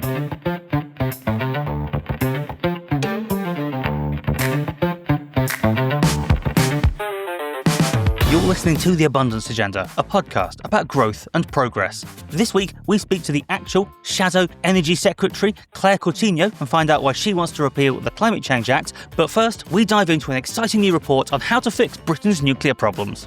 You're listening to The Abundance Agenda, a podcast about growth and progress. This week, we speak to the actual Shadow Energy Secretary, Claire Coutinho, and find out why she wants to repeal the Climate Change Act. But first, we dive into an exciting new report on how to fix Britain's nuclear problems.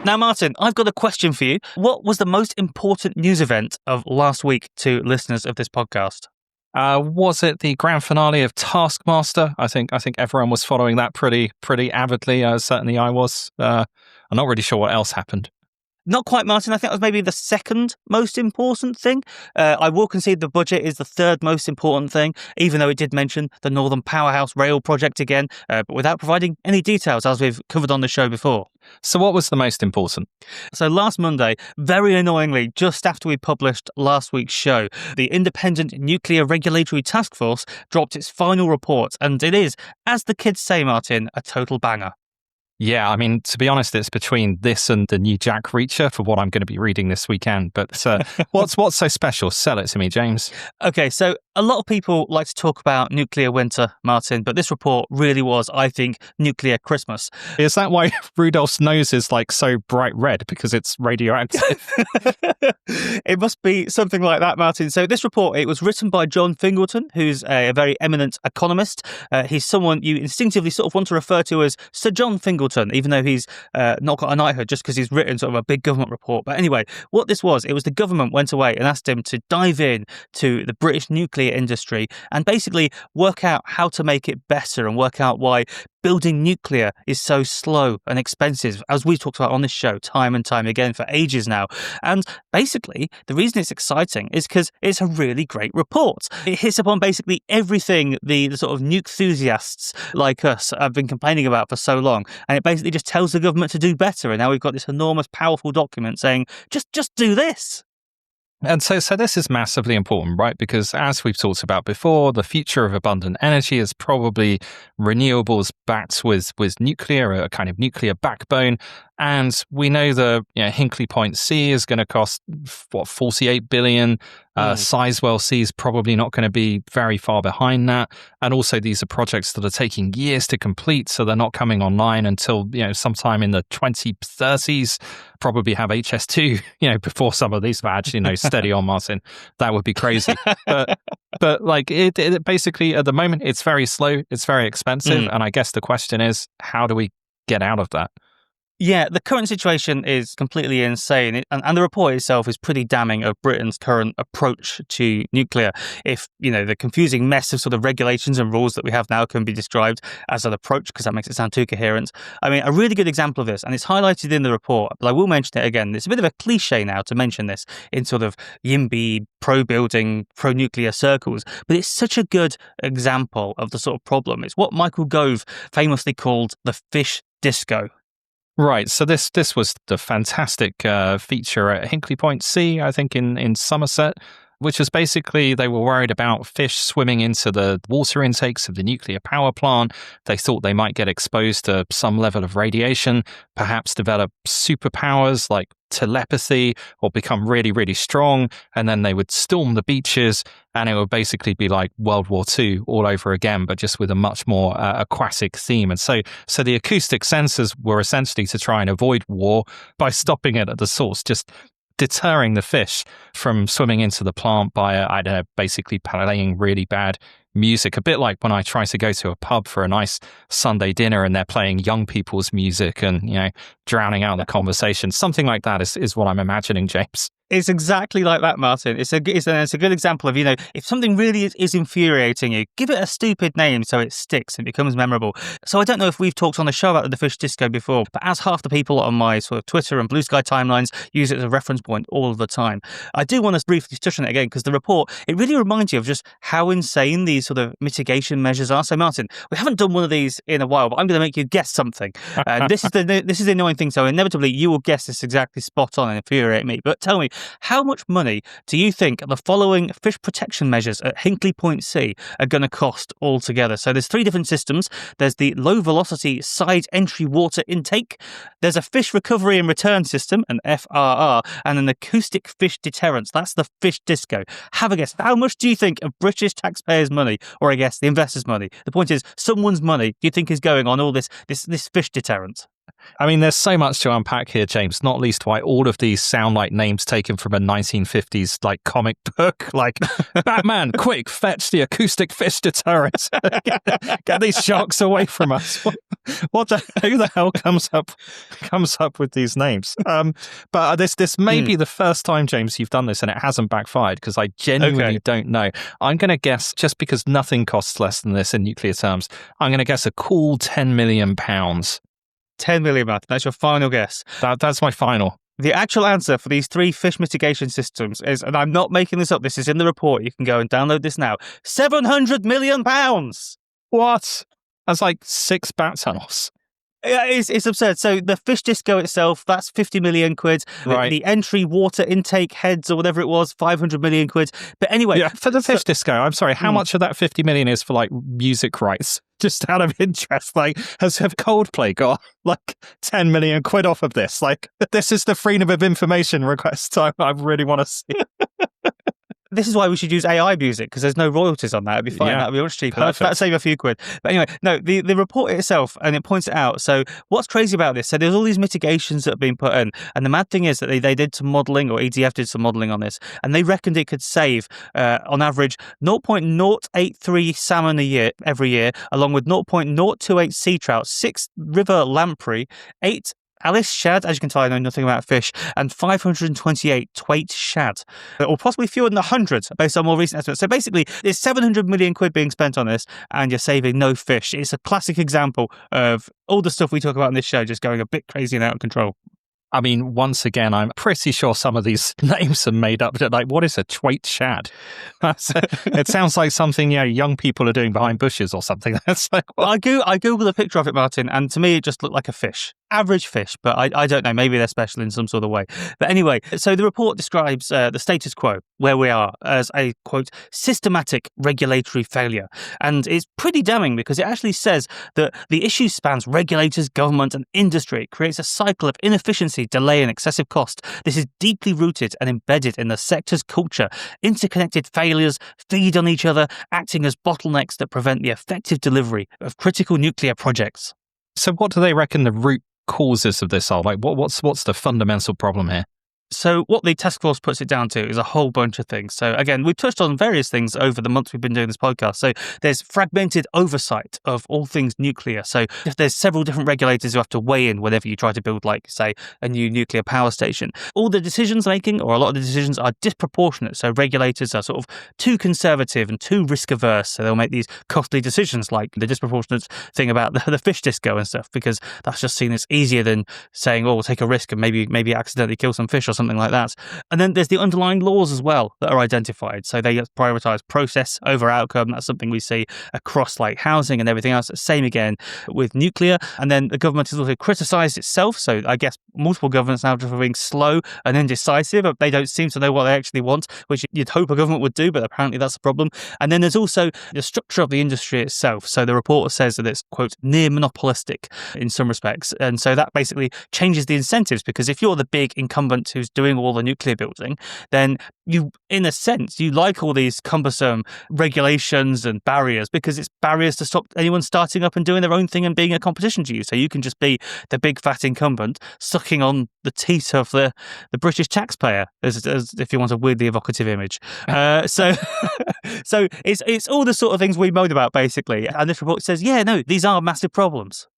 Now, Martin, I've got a question for you. What was the most important news event of last week to listeners of this podcast? Was it the grand finale of Taskmaster? I think everyone was following that pretty avidly. Certainly I was. I'm not really sure what else happened. Not quite, Martin. I think that was maybe the second most important thing. I will concede the budget is the third most important thing, even though it did mention the Northern Powerhouse Rail project again, but without providing any details, as we've covered on the show before. So what was the most important? So last Monday, very annoyingly, just after we published last week's show, the Independent Nuclear Regulatory Taskforce dropped its final report, and it is, as the kids say, Martin, a total banger. Yeah, I mean, to be honest, it's between this and the new Jack Reacher for what I'm going to be reading this weekend. But what's so special? Sell it to me, James. Okay, so a lot of people like to talk about nuclear winter, Martin, but this report really was, I think, nuclear Christmas. Is that why Rudolph's nose is like so bright red? Because it's radioactive? It must be something like that, Martin. So this report, it was written by John Fingleton, who's a very eminent economist. He's someone you instinctively sort of want to refer to as Sir John Fingleton, even though he's not got a knighthood just because he's written sort of a big government report. But anyway, what this was, it was the government went away and asked him to dive in to the British nuclear industry and basically work out how to make it better and work out why building nuclear is so slow and expensive, as we've talked about on this show time and time again for ages now. And basically, the reason it's exciting is because it's a really great report. It hits upon basically everything the sort of nuke enthusiasts like us have been complaining about for so long. And it basically just tells the government to do better. And now we've got this enormous, powerful document saying, just do this. And so this is massively important, right? Because as we've talked about before, the future of abundant energy is probably renewables backed with nuclear, a kind of nuclear backbone. And we know the Hinkley Point C is going to cost, $48 billion. Sizewell C is probably not going to be very far behind that. And also these are projects that are taking years to complete, so they're not coming online until sometime in the 2030s. Probably have HS2 before some of these. But actually, steady on, Martin. That would be crazy. But like it basically at the moment it's very slow, it's very expensive, and I guess the question is, how do we get out of that? Yeah, the current situation is completely insane. And the report itself is pretty damning of Britain's current approach to nuclear. If, the confusing mess of sort of regulations and rules that we have now can be described as an approach, because that makes it sound too coherent. I mean, a really good example of this, and it's highlighted in the report, but I will mention it again. It's a bit of a cliche now to mention this in sort of YIMBY, pro-building, pro-nuclear circles, but it's such a good example of the sort of problem. It's what Michael Gove famously called the fish disco. Right, so this was the fantastic feature at Hinkley Point C, I think in Somerset, which was basically they were worried about fish swimming into the water intakes of the nuclear power plant. They thought they might get exposed to some level of radiation, perhaps develop superpowers like telepathy or become really, really strong. And then they would storm the beaches and it would basically be like World War II all over again, but just with a much more aquatic theme. And so the acoustic sensors were essentially to try and avoid war by stopping it at the source, just deterring the fish from swimming into the plant by, basically playing really bad music. A bit like when I try to go to a pub for a nice Sunday dinner and they're playing young people's music and, drowning out the conversation. Something like that is what I'm imagining, James. It's exactly like that, Martin. It's a good example of, if something really is infuriating you, give it a stupid name so it sticks and becomes memorable. So I don't know if we've talked on the show about the fish disco before, but as half the people on my sort of Twitter and Blue Sky timelines use it as a reference point all of the time, I do want to briefly touch on it again because the report, it really reminds you of just how insane these sort of mitigation measures are. So Martin, we haven't done one of these in a while, but I'm going to make you guess something. This is the annoying thing. So inevitably you will guess this exactly spot on and infuriate me. But tell me, How much money do you think the following fish protection measures at Hinkley Point C are going to cost altogether? So there's 3 different systems. There's the low velocity side entry water intake. There's a fish recovery and return system, an FRR, and an acoustic fish deterrence. That's the fish disco. Have a guess. How much do you think of British taxpayers' money, or I guess the investors' money? The point is, someone's money do you think is going on all this fish deterrent? I mean, there's so much to unpack here, James, not least why all of these sound like names taken from a 1950s like comic book, like Batman, quick, fetch the acoustic fish deterrent. Get these sharks away from us. Who the hell comes up with these names? But this may be the first time, James, you've done this and it hasn't backfired, because I genuinely don't know. I'm going to guess, just because nothing costs less than this in nuclear terms, I'm going to guess a cool £10 million. 10 million, Matt. That's your final guess. That's my final. The actual answer for these 3 fish mitigation systems is, and I'm not making this up, this is in the report, you can go and download this now, £700 million! What? That's like 6 bat tunnels. Yeah, it's absurd. So the fish disco itself, that's 50 million quid. Right. The entry water intake heads or whatever it was, 500 million quid. But anyway. Yeah, for the fish disco, I'm sorry, how much of that 50 million is for like music rights? Just out of interest, like, have Coldplay got like 10 million quid off of this? Like, this is the freedom of information request I really want to see. This is why we should use AI music, because there's no royalties on that. It'd be fine. That'd be much cheaper. That'd save a few quid. But anyway, no, the report itself, and it points it out. So what's crazy about this? So there's all these mitigations that have been put in. And the mad thing is that they did some modelling, or EDF did some modelling on this. And they reckoned it could save, on average, 0.083 salmon every year, along with 0.028 sea trout, 6 river lamprey, 8 Alice shad, as you can tell, I know nothing about fish, and 528 twait shad, or possibly fewer than 100 based on more recent estimates. So basically, there's 700 million quid being spent on this, and you're saving no fish. It's a classic example of all the stuff we talk about in this show just going a bit crazy and out of control. I mean, once again, I'm pretty sure some of these names are made up. Like, what is a twait shad? It sounds like something young people are doing behind bushes or something. That's like, well, I googled a picture of it, Martin, and to me it just looked like a fish. Average fish, but I don't know. Maybe they're special in some sort of way. But anyway, so the report describes the status quo, where we are, as a, quote, systematic regulatory failure. And it's pretty damning, because it actually says that the issue spans regulators, government and industry. It creates a cycle of inefficiency, delay and excessive cost. This is deeply rooted and embedded in the sector's culture. Interconnected failures feed on each other, acting as bottlenecks that prevent the effective delivery of critical nuclear projects. So what do they reckon the root causes of this are? Like, what's the fundamental problem here? So what the task force puts it down to is a whole bunch of things. So again, we've touched on various things over the months we've been doing this podcast. So there's fragmented oversight of all things nuclear. So if there's several different regulators who have to weigh in whenever you try to build, like, say, a new nuclear power station, all the decisions making, or a lot of the decisions, are disproportionate. So regulators are sort of too conservative and too risk averse. So they'll make these costly decisions, like the disproportionate thing about the fish disco and stuff, because that's just seen as easier than saying, oh, we'll take a risk and maybe accidentally kill some fish or something like that. And then there's the underlying laws as well that are identified. So they prioritize process over outcome. That's something we see across, like, housing and everything else. Same again with nuclear. And then the government has also criticized itself. So I guess multiple governments now just for being slow and indecisive. They don't seem to know what they actually want, which you'd hope a government would do, but apparently that's the problem. And then there's also the structure of the industry itself. So the report says that it's, quote, near monopolistic in some respects. And so that basically changes the incentives, because if you're the big incumbent who's doing all the nuclear building, then you, in a sense, you like all these cumbersome regulations and barriers, because it's barriers to stop anyone starting up and doing their own thing and being a competition to you. So you can just be the big fat incumbent sucking on the teat of the British taxpayer, as if you want a weirdly evocative image. So it's all the sort of things we moan about, basically. And this report says, yeah, no, these are massive problems.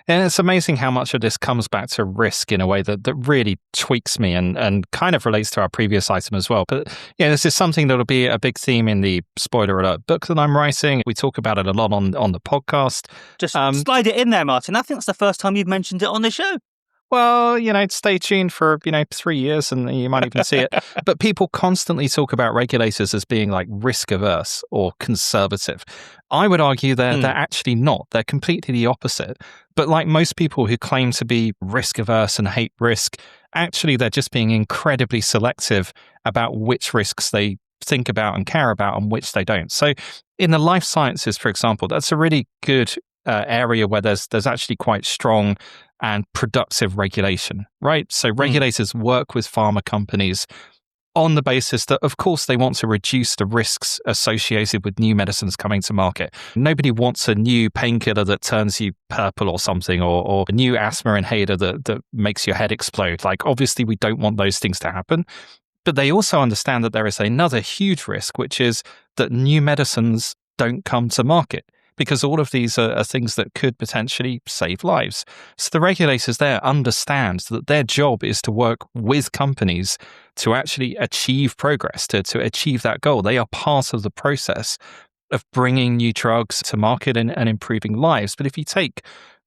And it's amazing how much of this comes back to risk in a way that really tweaks me and kind of relates to our previous item as well. But yeah, this is something that'll be a big theme in the spoiler alert book that I'm writing. We talk about it a lot on the podcast. Just slide it in there, Martin. I think that's the first time you've mentioned it on the show. Well, stay tuned for, 3 years and you might even see it. But people constantly talk about regulators as being like risk averse or conservative. I would argue they're actually not. They're completely the opposite. But like most people who claim to be risk averse and hate risk, Actually, they're just being incredibly selective about which risks they think about and care about and which they don't. So in the life sciences, for example, that's a really good area where there's actually quite strong and productive regulation, right? So regulators work with pharma companies on the basis that, of course, they want to reduce the risks associated with new medicines coming to market. Nobody wants a new painkiller that turns you purple or something, or a new asthma inhaler that makes your head explode. Like, obviously, we don't want those things to happen. But they also understand that there is another huge risk, which is that new medicines don't come to market, because all of these are things that could potentially save lives. So the regulators there understand that their job is to work with companies to actually achieve progress, to achieve that goal. They are part of the process of bringing new drugs to market and improving lives. But if you take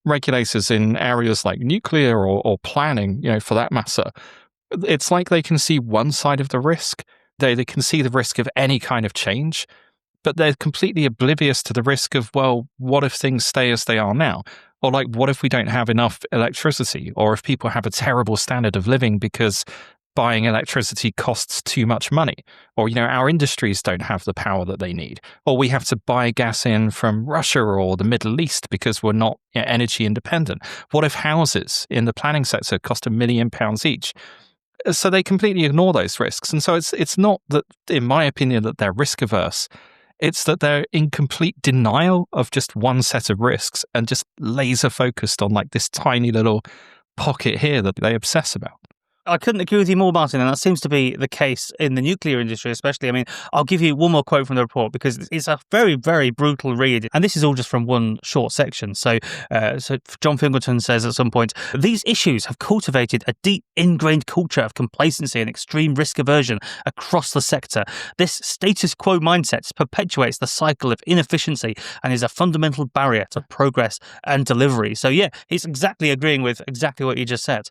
regulators in areas like nuclear or planning, for that matter, it's like they can see one side of the risk. They can see the risk of any kind of change, but they're completely oblivious to the risk of, well, what if things stay as they are now? Or like, what if we don't have enough electricity? Or if people have a terrible standard of living because buying electricity costs too much money? Or, our industries don't have the power that they need. Or we have to buy gas in from Russia or the Middle East because we're not energy independent. What if houses in the planning sector cost £1 million each? So they completely ignore those risks. And so it's not that, in my opinion, that they're risk averse. It's that they're in complete denial of just one set of risks and just laser focused on like this tiny little pocket here that they obsess about. I couldn't agree with you more, Martin, and that seems to be the case in the nuclear industry especially. I mean, I'll give you one more quote from the report because it's a very, very brutal read, and this is all just from one short section. So John Fingleton says at some point, these issues have cultivated a deep ingrained culture of complacency and extreme risk aversion across the sector. This status quo mindset perpetuates the cycle of inefficiency and is a fundamental barrier to progress and delivery. So yeah, he's exactly agreeing with exactly what you just said.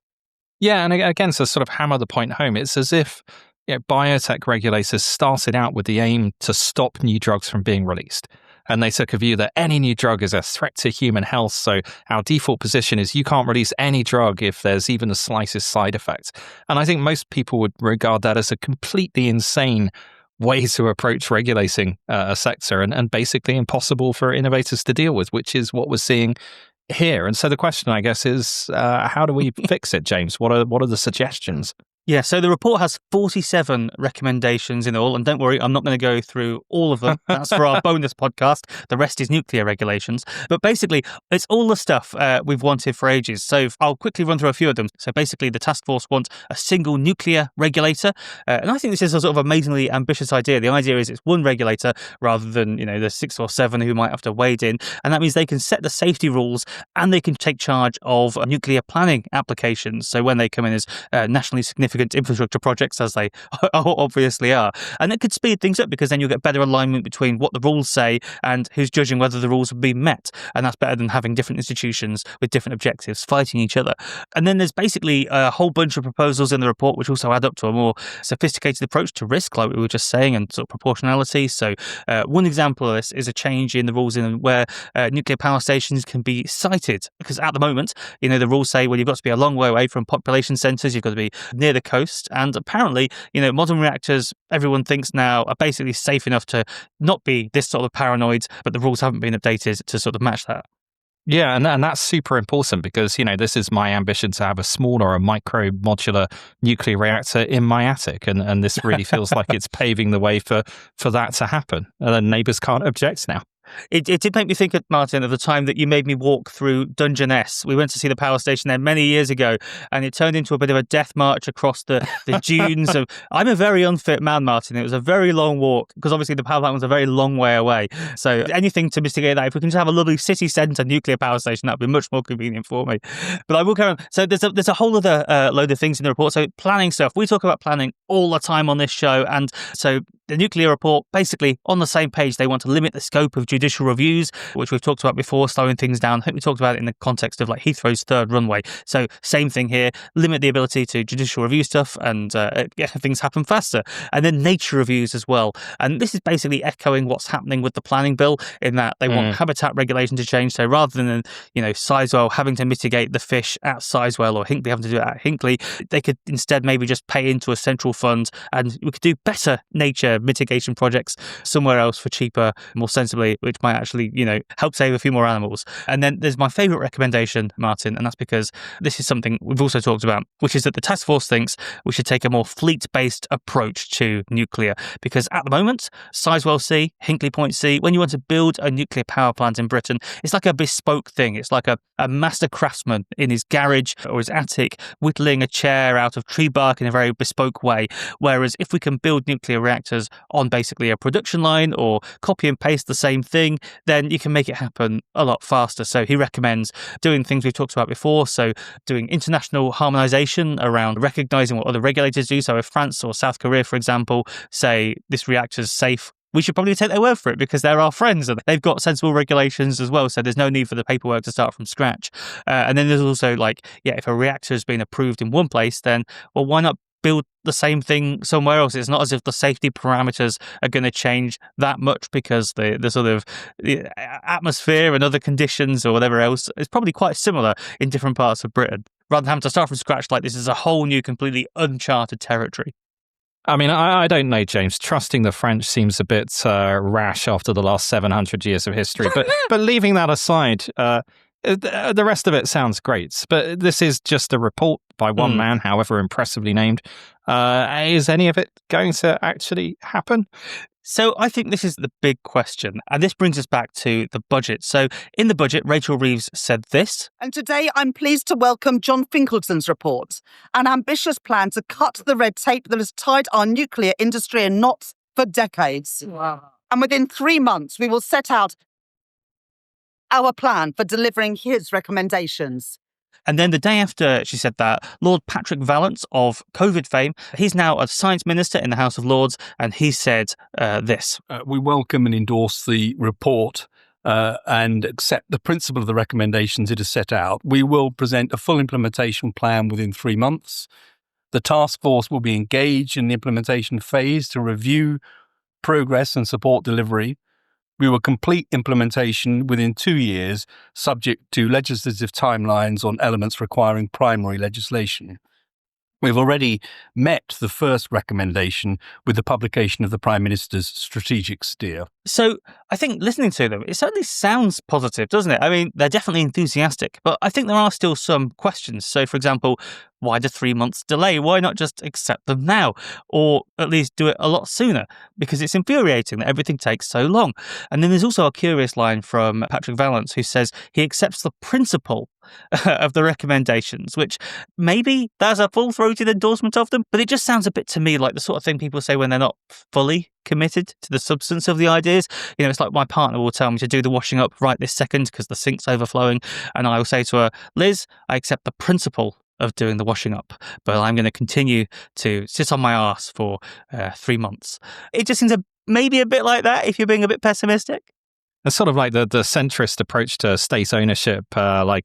Yeah, and again, to sort of hammer the point home, it's as if biotech regulators started out with the aim to stop new drugs from being released. And they took a view that any new drug is a threat to human health. So our default position is you can't release any drug if there's even the slightest side effect. And I think most people would regard that as a completely insane way to approach regulating a sector and basically impossible for innovators to deal with, which is what we're seeing here. And so the question, I guess, is how do we fix it, James? What are the suggestions? Yeah, so the report has 47 recommendations in all, and don't worry, I'm not going to go through all of them. That's for our bonus podcast. The rest is nuclear regulations. But basically, it's all the stuff we've wanted for ages. So I'll quickly run through a few of them. So basically, the task force wants a single nuclear regulator. And I think this is a sort of amazingly ambitious idea. The idea is it's one regulator rather than, the 6 or 7 who might have to wade in. And that means they can set the safety rules and they can take charge of nuclear planning applications. So when they come in as nationally significant infrastructure projects, as they obviously are. And it could speed things up because then you'll get better alignment between what the rules say and who's judging whether the rules have been met. And that's better than having different institutions with different objectives fighting each other. And then there's basically a whole bunch of proposals in the report which also add up to a more sophisticated approach to risk, like we were just saying, and sort of proportionality. So one example of this is a change in the rules in where nuclear power stations can be sited. Because at the moment, the rules say, well, you've got to be a long way away from population centres, you've got to be near the coast, and apparently, modern reactors, everyone thinks now, are basically safe enough to not be this sort of paranoid, but the rules haven't been updated to sort of match that. Yeah, and that's super important because, this is my ambition to have a smaller, a micro modular nuclear reactor in my attic. And this really feels like it's paving the way for that to happen. And then neighbours can't object now. It did make me think, Martin, of the time that you made me walk through Dungeness. We went to see the power station there many years ago, and it turned into a bit of a death march across the dunes. I'm a very unfit man, Martin. It was a very long walk because obviously the power plant was a very long way away. So anything to mitigate that, if we can just have a lovely city centre nuclear power station, that would be much more convenient for me. But I will carry on. So there's a whole other load of things in the report. So planning stuff. We talk about planning all the time on this show. And so the nuclear report, basically on the same page, they want to limit the scope of judicial reviews, which we've talked about before, slowing things down. I think we talked about it in the context of like Heathrow's third runway. So same thing here, limit the ability to judicial review stuff and get things happen faster. And then nature reviews as well. And this is basically echoing what's happening with the planning bill in that they want habitat regulation to change. So rather than, Sizewell having to mitigate the fish at Sizewell or Hinckley having to do it at Hinckley, they could instead maybe just pay into a central fund and we could do better nature mitigation projects somewhere else for cheaper, more sensibly, which might actually, help save a few more animals. And then there's my favourite recommendation, Martin, and that's because this is something we've also talked about, which is that the task force thinks we should take a more fleet-based approach to nuclear. Because at the moment, Sizewell C, Hinkley Point C, when you want to build a nuclear power plant in Britain, it's like a bespoke thing. It's like a master craftsman in his garage or his attic whittling a chair out of tree bark in a very bespoke way. Whereas if we can build nuclear reactors on basically a production line or copy and paste the same thing, then you can make it happen a lot faster. So he recommends doing things we've talked about before. So doing international harmonization around recognizing what other regulators do. So if France or South Korea, for example, say this reactor is safe, we should probably take their word for it because they're our friends and they've got sensible regulations as well. So there's no need for the paperwork to start from scratch. And then there's also if a reactor has been approved in one place, then, well, why not build the same thing somewhere else? It's not as if the safety parameters are going to change that much because the sort of the atmosphere and other conditions or whatever else is probably quite similar in different parts of Britain. Rather than having to start from scratch like this is a whole new, completely uncharted territory. I mean, I don't know, James. Trusting the French seems a bit rash after the last 700 years of history. But leaving that aside, the rest of it sounds great. But this is just a report by one man, however impressively named. Is any of it going to actually happen? So I think this is the big question. And this brings us back to the budget. So in the budget, Rachel Reeves said this. And today I'm pleased to welcome John Fingleton's report, an ambitious plan to cut the red tape that has tied our nuclear industry in knots for decades. Wow. And within 3 months, we will set out our plan for delivering his recommendations. And then the day after she said that, Lord Patrick Vallance of COVID fame, he's now a science minister in the House of Lords, and he said this. We welcome and endorse the report and accept the principle of the recommendations it has set out. We will present a full implementation plan within 3 months. The task force will be engaged in the implementation phase to review progress and support delivery. We will complete implementation within 2 years, subject to legislative timelines on elements requiring primary legislation. We've already met the first recommendation with the publication of the Prime Minister's strategic steer. So I think listening to them, it certainly sounds positive, doesn't it? I mean, they're definitely enthusiastic, but I think there are still some questions. So, for example, why the 3 months delay? Why not just accept them now? Or at least do it a lot sooner? Because it's infuriating that everything takes so long. And then there's also a curious line from Patrick Vallance who says he accepts the principle of the recommendations, which maybe that's a full-throated endorsement of them, but it just sounds a bit to me like the sort of thing people say when they're not fully committed to the substance of the ideas. It's like my partner will tell me to do the washing up right this second because the sink's overflowing, and I will say to her, Liz, I accept the principle of doing the washing up, but I'm going to continue to sit on my arse for 3 months. It just seems maybe a bit like that if you're being a bit pessimistic. It's sort of like the centrist approach to state ownership. I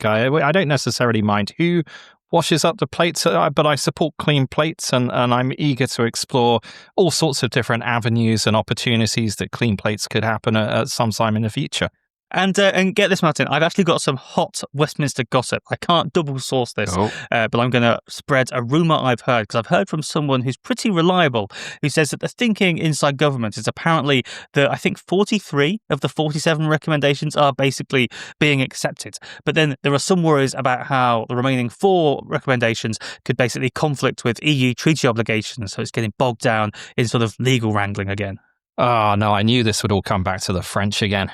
don't necessarily mind who washes up the plates, but I support clean plates, and I'm eager to explore all sorts of different avenues and opportunities that clean plates could happen at some time in the future. And get this, Martin, I've actually got some hot Westminster gossip. I can't double source this, but I'm going to spread a rumour I've heard, because I've heard from someone who's pretty reliable, who says that the thinking inside government is apparently that I think 43 of the 47 recommendations are basically being accepted. But then there are some worries about how the remaining 4 recommendations could basically conflict with EU treaty obligations, so it's getting bogged down in sort of legal wrangling again. Oh, no, I knew this would all come back to the French again.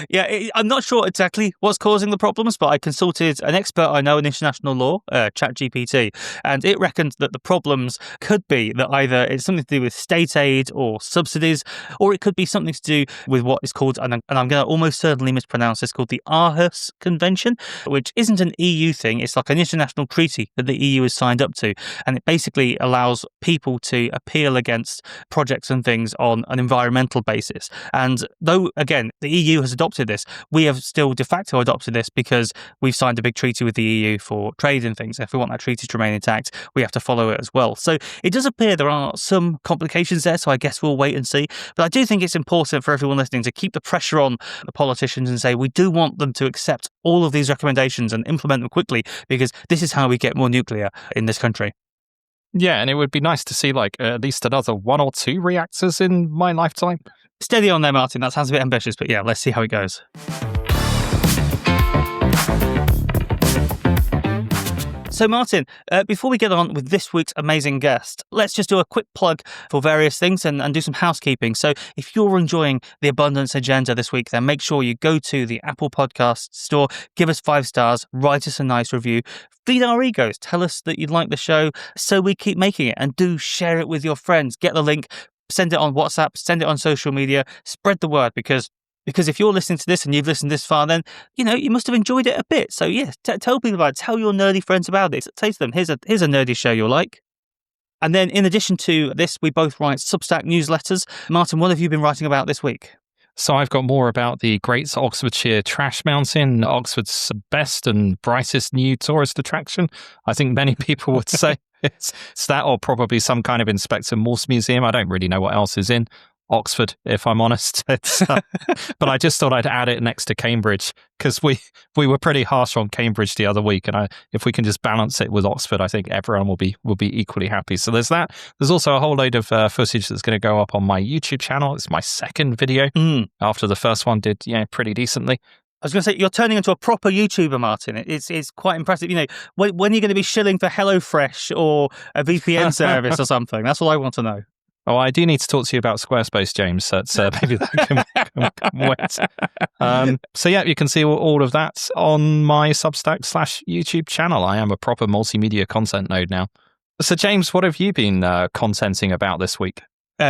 Yeah, I'm not sure exactly what's causing the problems, but I consulted an expert I know in international law, ChatGPT, and it reckoned that the problems could be that either it's something to do with state aid or subsidies, or it could be something to do with what is called, and I'm going to almost certainly mispronounce this, called the Aarhus Convention, which isn't an EU thing. It's like an international treaty that the EU has signed up to, and it basically allows people to appeal against projects and things on an environmental basis. And though, again, the EU has adopted this, we have still de facto adopted this because we've signed a big treaty with the EU for trade and things. If we want that treaty to remain intact, we have to follow it as well. So it does appear there are some complications there, so I guess we'll wait and see. But I do think it's important for everyone listening to keep the pressure on the politicians and say we do want them to accept all of these recommendations and implement them quickly, because this is how we get more nuclear in this country. Yeah, and it would be nice to see like at least another 1 or 2 reactors in my lifetime. Steady on there, Martin. That sounds a bit ambitious, but yeah, let's see how it goes. So, Martin, before we get on with this week's amazing guest, let's just do a quick plug for various things and do some housekeeping. So if you're enjoying the Abundance Agenda this week, then make sure you go to the Apple Podcast store, give us 5 stars, write us a nice review, feed our egos, tell us that you'd like the show so we keep making it, and do share it with your friends. Get the link, send it on WhatsApp, send it on social media, spread the word, because if you're listening to this and you've listened this far, then, you must have enjoyed it a bit. So, yeah, tell people about it. Tell your nerdy friends about it. Say to them, here's a nerdy show you'll like. And then in addition to this, we both write Substack newsletters. Martin, what have you been writing about this week? So I've got more about the Great Oxfordshire Trash Mountain, Oxford's best and brightest new tourist attraction. I think many people would say it's that, or probably some kind of Inspector Morse museum. I don't really know what else is in Oxford, if I'm honest. But I just thought I'd add it next to Cambridge, because we were pretty harsh on Cambridge the other week, and if we can just balance it with Oxford, I think everyone will be equally happy. So there's that. There's also a whole load of footage that's going to go up on my YouTube channel. It's my second video after the first one did pretty decently. I was going to say, you're turning into a proper YouTuber, Martin. It's quite impressive. When are you going to be shilling for HelloFresh or a VPN service or something? That's all I want to know. Oh, I do need to talk to you about Squarespace, James. That's maybe that can wait. So yeah, you can see all of that on my Substack/YouTube channel. I am a proper multimedia content node now. So James, what have you been contenting about this week?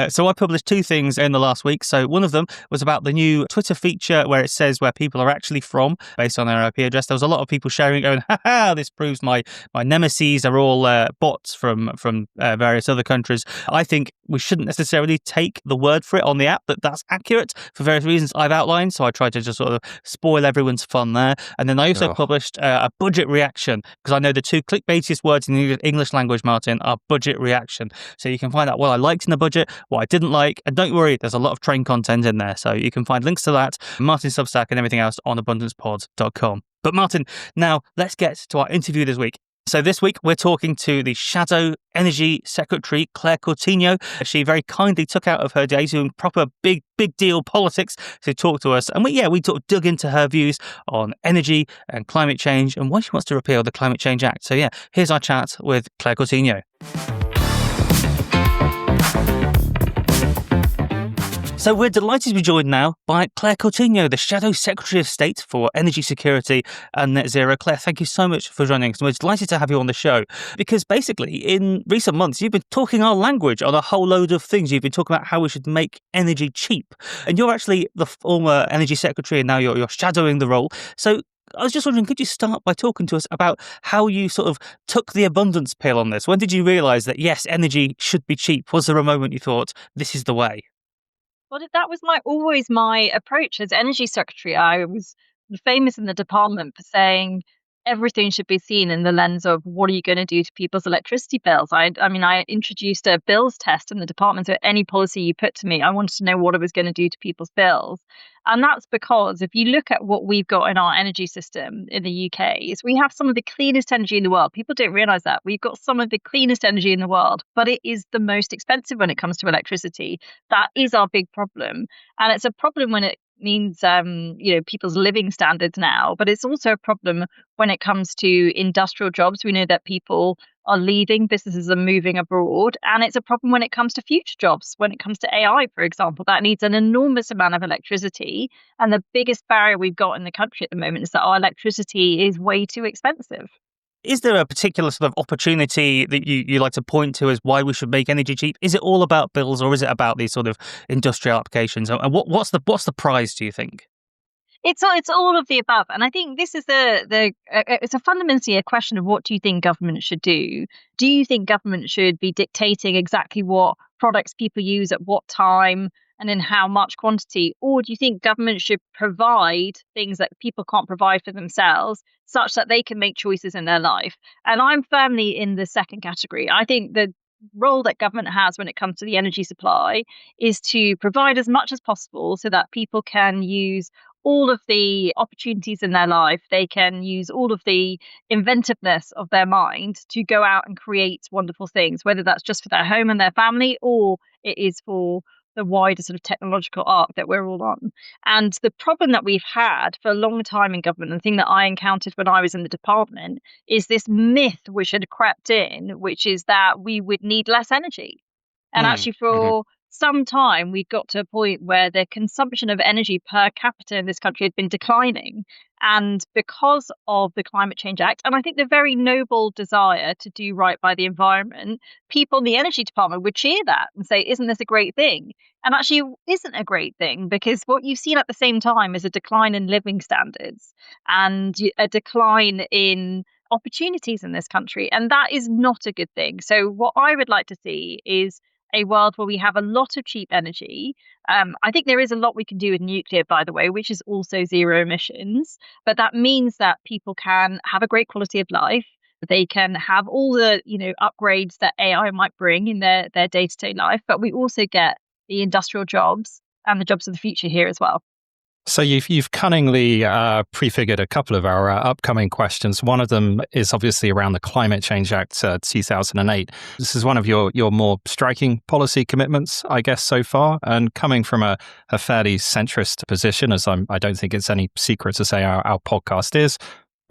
So I published 2 things in the last week. So one of them was about the new Twitter feature where it says where people are actually from based on their IP address. There was a lot of people sharing it, going, "Ha, this proves my nemesis are all bots from various other countries." I think we shouldn't necessarily take the word for it on the app that's accurate for various reasons I've outlined. So I tried to just sort of spoil everyone's fun there. And then I also published a budget reaction, because I know the 2 clickbaitiest words in the English language, Martin, are budget reaction. So you can find out what I liked in the budget, what I didn't like, and don't worry, there's a lot of train content in there, so you can find links to that, Martin's Substack, and everything else on abundancepod.com. But Martin, now let's get to our interview this week. So this week we're talking to the Shadow Energy Secretary, Claire Coutinho. She very kindly took out of her day doing proper big deal politics to talk to us, and we sort of dug into her views on energy and climate change and why she wants to repeal the Climate Change Act. So yeah, here's our chat with Claire Coutinho. So we're delighted to be joined now by Claire Coutinho, the Shadow Secretary of State for Energy Security and Net Zero. Claire, thank you so much for joining us. We're delighted to have you on the show because basically in recent months, you've been talking our language on a whole load of things. You've been talking about how we should make energy cheap. And you're actually the former Energy Secretary and now you're shadowing the role. So I was just wondering, could you start by talking to us about how you sort of took the abundance pill on this? When did you realise that, yes, energy should be cheap? Was there a moment you thought, this is the way? Well, that was always my approach as Energy Secretary. I was famous in the department for saying everything should be seen in the lens of what are you going to do to people's electricity bills. I introduced a bills test in the department, so any policy you put to me, I wanted to know what it was going to do to people's bills. And that's because if you look at what we've got in our energy system in the UK, is we have some of the cleanest energy in the world. People don't realise that. We've got some of the cleanest energy in the world, but it is the most expensive when it comes to electricity. That is our big problem. And it's a problem when it means people's living standards now, but it's also a problem when it comes to industrial jobs. We know that people are leaving, businesses are moving abroad, and it's a problem when it comes to future jobs. When it comes to AI, for example, that needs an enormous amount of electricity, and the biggest barrier we've got in the country at the moment is that our electricity is way too expensive. Is there a particular sort of opportunity that you like to point to as why we should make energy cheap? Is it all about bills, or is it about these sort of industrial applications? And what's the prize, do you think? It's all of the above, and I think this is it's a fundamentally a question of what do you think government should do? Do you think government should be dictating exactly what products people use at what time and in how much quantity, or do you think government should provide things that people can't provide for themselves, such that they can make choices in their life? And I'm firmly in the second category. I think the role that government has when it comes to the energy supply is to provide as much as possible so that people can use all of the opportunities in their life. They can use all of the inventiveness of their mind to go out and create wonderful things, whether that's just for their home and their family, or it is for the wider sort of technological arc that we're all on. And the problem that we've had for a long time in government, and the thing that I encountered when I was in the department, is this myth which had crept in, which is that we would need less energy. And actually, for some time, we'd got to a point where the consumption of energy per capita in this country had been declining. And because of the Climate Change Act, and I think the very noble desire to do right by the environment, people in the energy department would cheer that and say, isn't this a great thing? And actually, it isn't a great thing, because what you've seen at the same time is a decline in living standards and a decline in opportunities in this country. And that is not a good thing. So what I would like to see is a world where we have a lot of cheap energy. I think there is a lot we can do with nuclear, by the way, which is also zero emissions. But that means that people can have a great quality of life. They can have all the upgrades that AI might bring in their day-to-day life. But we also get the industrial jobs and the jobs of the future here as well. So you've cunningly prefigured a couple of our upcoming questions. One of them is obviously around the Climate Change Act 2008. This is one of your more striking policy commitments, I guess, so far. And coming from a fairly centrist position, as I don't think it's any secret to say our podcast is,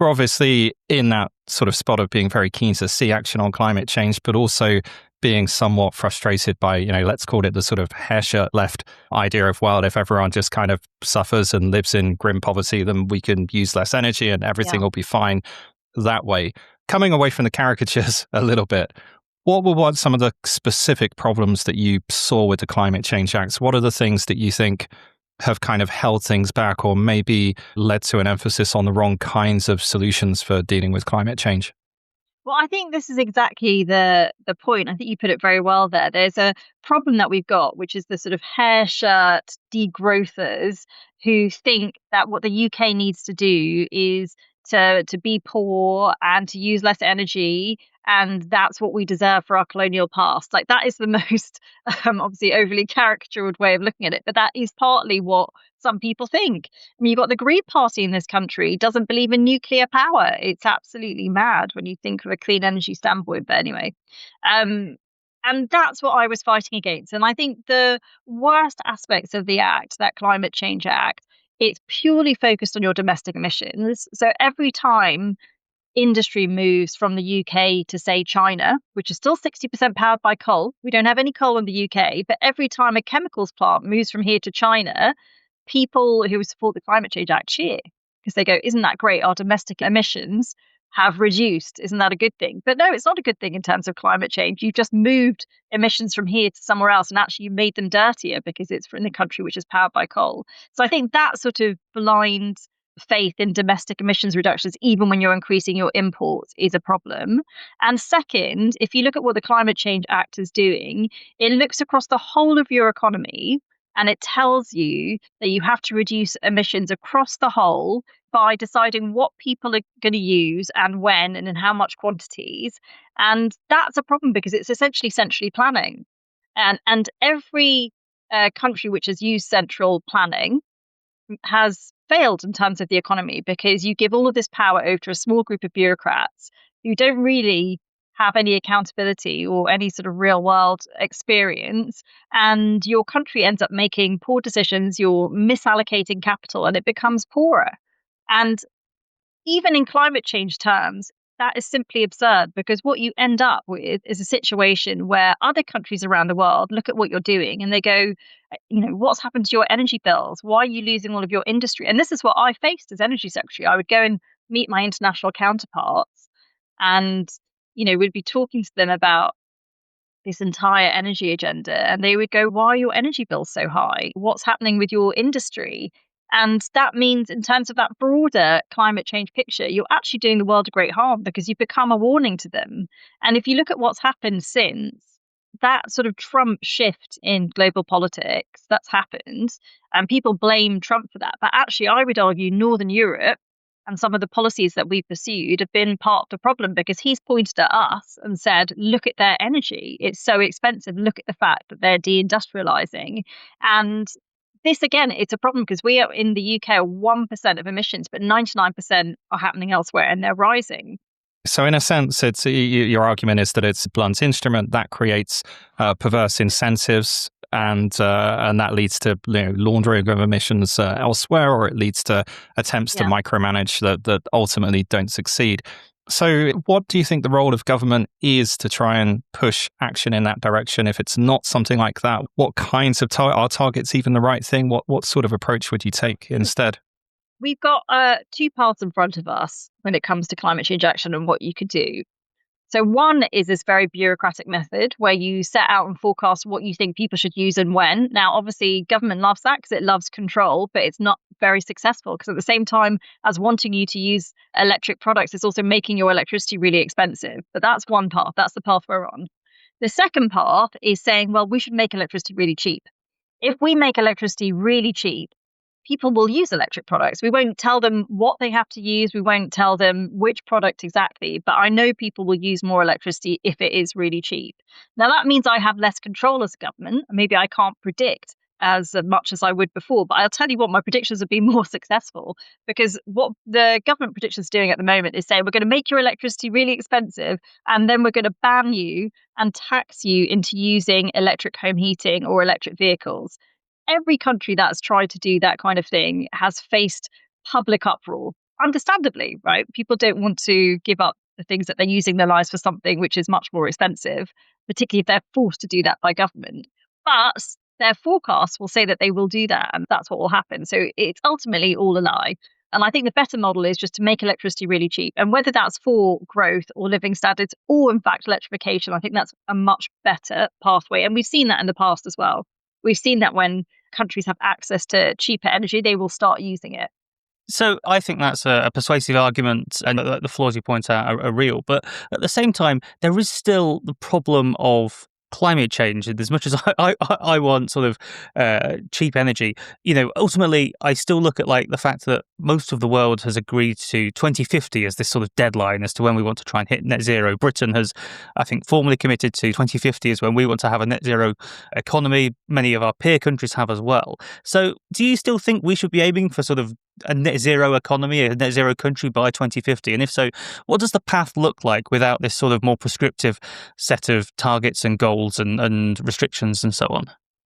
we're obviously in that sort of spot of being very keen to see action on climate change, but also being somewhat frustrated by, let's call it the sort of hair shirt left idea of, well, if everyone just kind of suffers and lives in grim poverty, then we can use less energy and everything will be fine that way. Coming away from the caricatures a little bit, what were some of the specific problems that you saw with the Climate Change Act? What are the things that you think have kind of held things back, or maybe led to an emphasis on the wrong kinds of solutions for dealing with climate change? Well, I think this is exactly the point. I think you put it very well there. There's a problem that we've got, which is the sort of hair shirt degrowthers who think that what the UK needs to do is to be poor and to use less energy, and that's what we deserve for our colonial past. Like, that is the most obviously overly caricatured way of looking at it, but that is partly what some people think. I mean, you've got the Green Party in this country doesn't believe in nuclear power. It's absolutely mad when you think of a clean energy standpoint. But anyway, and that's what I was fighting against. And I think the worst aspects of the Act, that Climate Change Act, it's purely focused on your domestic emissions. So every time industry moves from the UK to, say, China, which is still 60% powered by coal, we don't have any coal in the UK, but every time a chemicals plant moves from here to China, people who support the Climate Change Act cheer, because they go, isn't that great? Our domestic emissions have reduced. Isn't that a good thing? But no, it's not a good thing in terms of climate change. You've just moved emissions from here to somewhere else, and actually you made them dirtier because it's in a country which is powered by coal. So I think that sort of blind faith in domestic emissions reductions, even when you're increasing your imports, is a problem. And second, if you look at what the Climate Change Act is doing, it looks across the whole of your economy, and it tells you that you have to reduce emissions across the whole by deciding what people are going to use and when and in how much quantities. And that's a problem because it's essentially centrally planning. And every country which has used central planning has failed in terms of the economy, because you give all of this power over to a small group of bureaucrats who don't really have any accountability or any sort of real world experience, and your country ends up making poor decisions, you're misallocating capital, and it becomes poorer. And even in climate change terms, that is simply absurd, because what you end up with is a situation where other countries around the world look at what you're doing and they go, what's happened to your energy bills? Why are you losing all of your industry? And this is what I faced as energy secretary. I would go and meet my international counterparts and, we'd be talking to them about this entire energy agenda, and they would go, why are your energy bills so high? What's happening with your industry? And that means, in terms of that broader climate change picture, you're actually doing the world a great harm, because you become a warning to them. And if you look at what's happened since, that sort of Trump shift in global politics that's happened, and people blame Trump for that. But actually, I would argue Northern Europe and some of the policies that we've pursued have been part of the problem, because he's pointed at us and said, look at their energy. It's so expensive. Look at the fact that they're deindustrializing. And this, again, it's a problem, because we are in the UK are 1% of emissions, but 99% are happening elsewhere, and they're rising. So in a sense, it's your argument is that it's a blunt instrument that creates perverse incentives, and that leads to laundering of emissions elsewhere, or it leads to attempts to micromanage that ultimately don't succeed. So what do you think the role of government is to try and push action in that direction? If it's not something like that, what kinds of are targets even the right thing? What sort of approach would you take instead? We've got two paths in front of us when it comes to climate change action and what you could do. So one is this very bureaucratic method where you set out and forecast what you think people should use and when. Now, obviously, government loves that because it loves control, but it's not very successful, because at the same time as wanting you to use electric products, it's also making your electricity really expensive. But that's one path. That's the path we're on. The second path is saying, well, we should make electricity really cheap. If we make electricity really cheap, people will use electric products. We won't tell them what they have to use. We won't tell them which product exactly. But I know people will use more electricity if it is really cheap. Now, that means I have less control as a government. Maybe I can't predict as much as I would before. But I'll tell you what, my predictions have been more successful, because what the government predictions doing at the moment is saying, we're going to make your electricity really expensive, and then we're going to ban you and tax you into using electric home heating or electric vehicles. Every country that's tried to do that kind of thing has faced public uproar, understandably, right? People don't want to give up the things that they're using their lives for something which is much more expensive, particularly if they're forced to do that by government. But their forecasts will say that they will do that, and that's what will happen. So it's ultimately all a lie. And I think the better model is just to make electricity really cheap. And whether that's for growth or living standards, or in fact electrification, I think that's a much better pathway. And we've seen that in the past as well. We've seen that when countries have access to cheaper energy, they will start using it. So I think that's a persuasive argument, and the flaws you point out are real. But at the same time, there is still the problem of climate change. And as much as I want sort of cheap energy, ultimately I still look at the fact that most of the world has agreed to 2050 as this sort of deadline as to when we want to try and hit net zero. Britain has, I think, formally committed to 2050 as when we want to have a net zero economy. Many of our peer countries have as well. So do you still think we should be aiming for sort of a net zero economy, a net zero country by 2050? And if so, what does the path look like without this sort of more prescriptive set of targets and goals and restrictions and so on?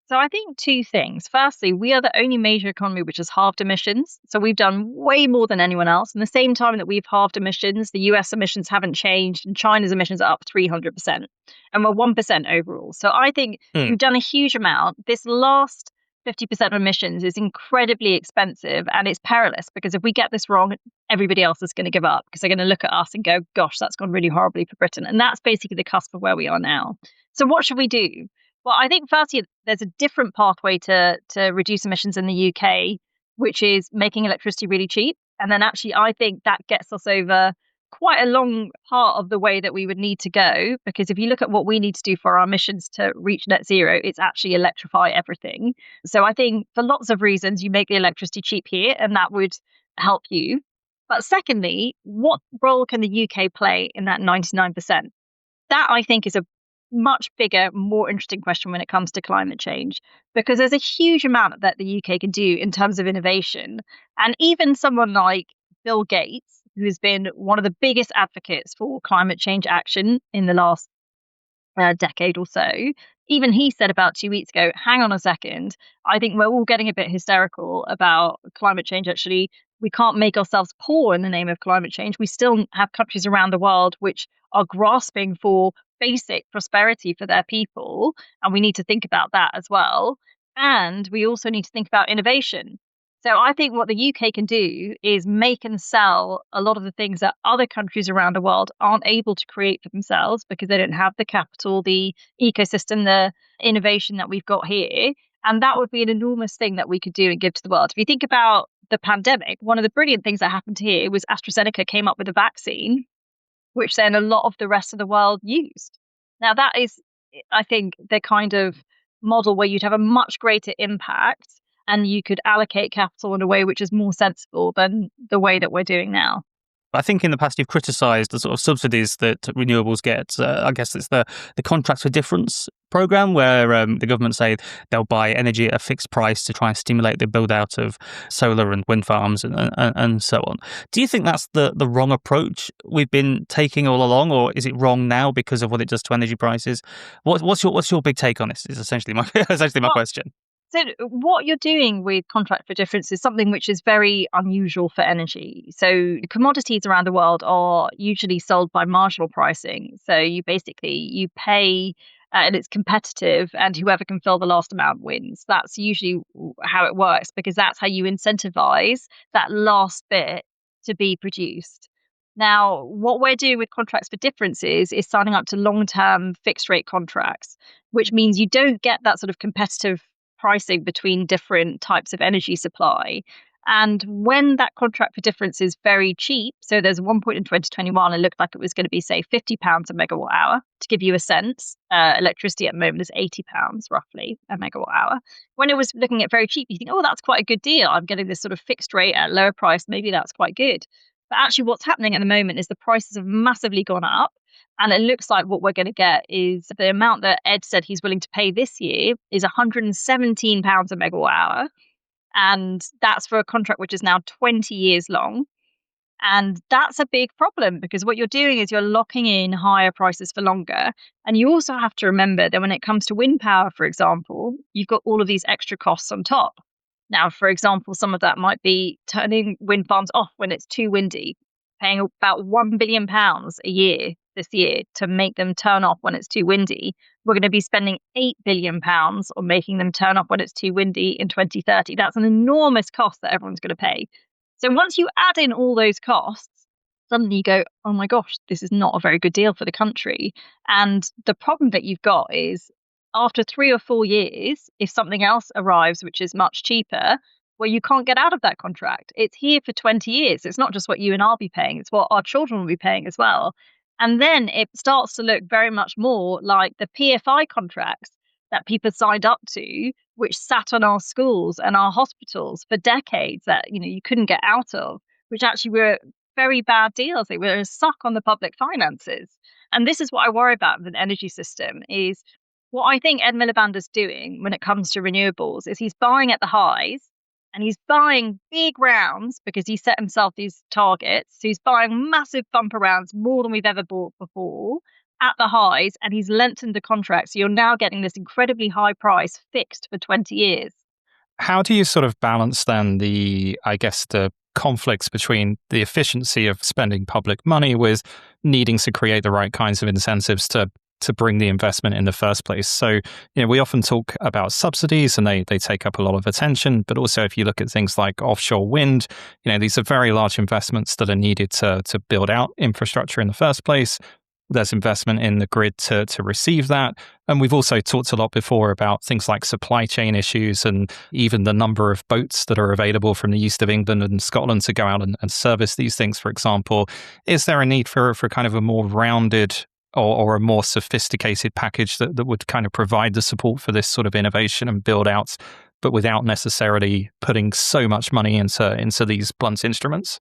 So I think two things. Firstly, we are the only major economy which has halved emissions. So we've done way more than anyone else. In the same time that we've halved emissions, the US emissions haven't changed, and China's emissions are up 300%. And we're 1% overall. So I think we've done a huge amount. This last 50% of emissions is incredibly expensive, and it's perilous, because if we get this wrong, everybody else is going to give up, because they're going to look at us and go, gosh, that's gone really horribly for Britain. And that's basically the cusp of where we are now. So what should we do? Well, I think firstly, there's a different pathway to reduce emissions in the UK, which is making electricity really cheap. And then actually, I think that gets us over quite a long part of the way that we would need to go, because if you look at what we need to do for our emissions to reach net zero, it's actually electrify everything. So I think for lots of reasons, you make the electricity cheap here, and that would help you. But secondly, what role can the UK play in that 99%? That, I think, is a much bigger, more interesting question when it comes to climate change, because there's a huge amount that the UK can do in terms of innovation. And even someone like Bill Gates, who has been one of the biggest advocates for climate change action in the last decade or so, even he said about 2 weeks ago, hang on a second, I think we're all getting a bit hysterical about climate change. Actually, we can't make ourselves poor in the name of climate change. We still have countries around the world which are grasping for basic prosperity for their people, and we need to think about that as well. And we also need to think about innovation. So I think what the UK can do is make and sell a lot of the things that other countries around the world aren't able to create for themselves because they don't have the capital, the ecosystem, the innovation that we've got here. And that would be an enormous thing that we could do and give to the world. If you think about the pandemic, one of the brilliant things that happened here was AstraZeneca came up with a vaccine, which then a lot of the rest of the world used. Now, that is, I think, the kind of model where you'd have a much greater impact and you could allocate capital in a way which is more sensible than the way that we're doing now. I think in the past you've criticised the sort of subsidies that renewables get. I guess it's the Contracts for Difference program where the government say they'll buy energy at a fixed price to try and stimulate the build out of solar and wind farms and so on. Do you think that's the wrong approach we've been taking all along, or is it wrong now because of what it does to energy prices? What's your big take on this? Is essentially my question. So what you're doing with Contract for Difference is something which is very unusual for energy. So commodities around the world are usually sold by marginal pricing. So you pay and it's competitive, and whoever can fill the last amount wins. That's usually how it works, because that's how you incentivize that last bit to be produced. Now, what we're doing with Contracts for Difference is signing up to long-term fixed rate contracts, which means you don't get that sort of competitive pricing between different types of energy supply. And when that Contract for Difference is very cheap, so there's one point in 2021, it looked like it was going to be, say, £50 a megawatt hour. To give you a sense, electricity at the moment is £80 roughly a megawatt hour. When it was looking at very cheap, you think, oh, that's quite a good deal. I'm getting this sort of fixed rate at a lower price. Maybe that's quite good. But actually what's happening at the moment is the prices have massively gone up. And it looks like what we're going to get is the amount that Ed said he's willing to pay this year is £117 a megawatt hour. And that's for a contract which is now 20 years long. And that's a big problem, because what you're doing is you're locking in higher prices for longer. And you also have to remember that when it comes to wind power, for example, you've got all of these extra costs on top. Now, for example, some of that might be turning wind farms off when it's too windy, paying about £1 billion a year this year to make them turn off when it's too windy. We're going to be spending £8 billion on making them turn off when it's too windy in 2030. That's an enormous cost that everyone's going to pay. So once you add in all those costs, suddenly you go, oh my gosh, this is not a very good deal for the country. And the problem that you've got is after 3 or 4 years, if something else arrives which is much cheaper, well, you can't get out of that contract. It's here for 20 years. It's not just what you and I'll be paying, it's what our children will be paying as well. And then it starts to look very much more like the PFI contracts that people signed up to, which sat on our schools and our hospitals for decades that, you couldn't get out of, which actually were very bad deals. They were a suck on the public finances. And this is what I worry about with an energy system is what I think Ed Miliband's doing when it comes to renewables is he's buying at the highs. And he's buying big rounds because he set himself these targets. So he's buying massive bumper rounds, more than we've ever bought before, at the highs. And he's lengthened the contract. So you're now getting this incredibly high price fixed for 20 years. How do you sort of balance then the conflicts between the efficiency of spending public money with needing to create the right kinds of incentives to bring the investment in the first place? So, we often talk about subsidies and they take up a lot of attention, but also if you look at things like offshore wind, these are very large investments that are needed to build out infrastructure in the first place. There's investment in the grid to receive that. And we've also talked a lot before about things like supply chain issues and even the number of boats that are available from the east of England and Scotland to go out and service these things, for example. Is there a need for kind of a more rounded or a more sophisticated package that would kind of provide the support for this sort of innovation and build outs, but without necessarily putting so much money into these blunt instruments?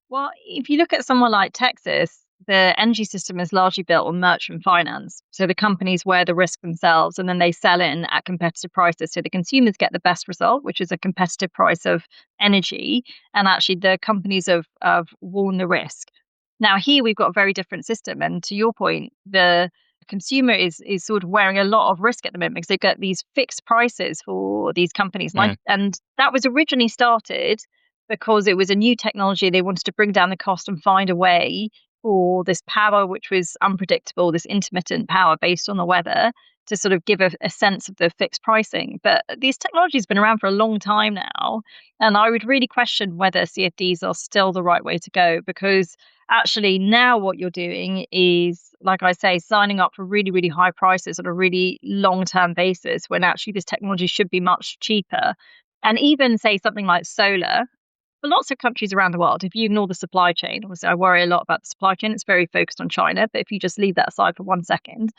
Well, if you look at somewhere like Texas, the energy system is largely built on merchant finance. So the companies wear the risk themselves and then they sell in at competitive prices. So the consumers get the best result, which is a competitive price of energy. And actually the companies have worn the risk. Now here we've got a very different system. And to your point, the consumer is sort of wearing a lot of risk at the moment because they've got these fixed prices for these companies. And that was originally started because it was a new technology. They wanted to bring down the cost and find a way for this power, which was unpredictable, this intermittent power based on the weather, to sort of give a sense of the fixed pricing. But these technologies have been around for a long time now. And I would really question whether CFDs are still the right way to go, because actually now what you're doing is, like I say, signing up for really, really high prices on a really long-term basis when actually this technology should be much cheaper. And even say something like solar, for lots of countries around the world, if you ignore the supply chain, obviously I worry a lot about the supply chain, it's very focused on China, but if you just leave that aside for 1 second,